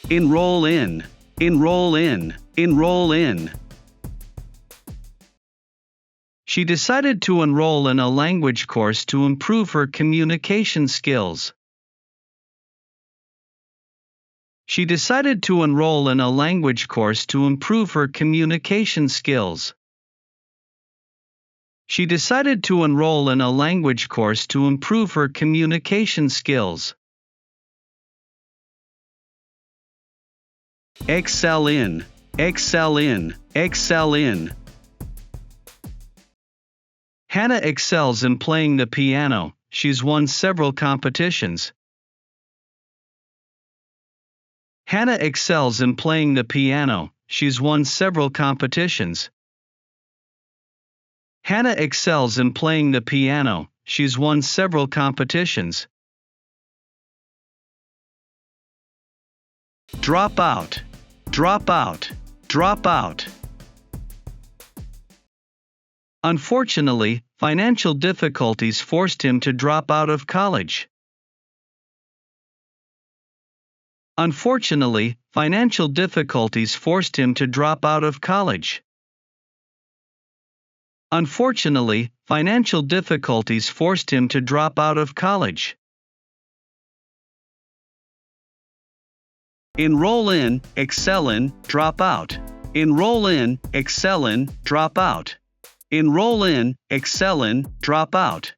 enroll in, enroll in, enroll in. She decided to enroll in a language course to improve her communication skills. She decided to enroll in a language course to improve her communication skills. She decided to enroll in a language course to improve her communication skills. Excel in, excel in, excel in. Hannah excels in playing the piano. She's won several competitions. Hannah excels in playing the piano. She's won several competitions. Hannah excels in playing the piano. She's won several competitions. Drop out, drop out, drop out. Unfortunately, financial difficulties forced him to drop out of college. Unfortunately, financial difficulties forced him to drop out of college. Unfortunately, financial difficulties forced him to drop out of college. Enroll in, excel in, drop out. Enroll in, excel in, drop out. Enroll in, excel in, drop out.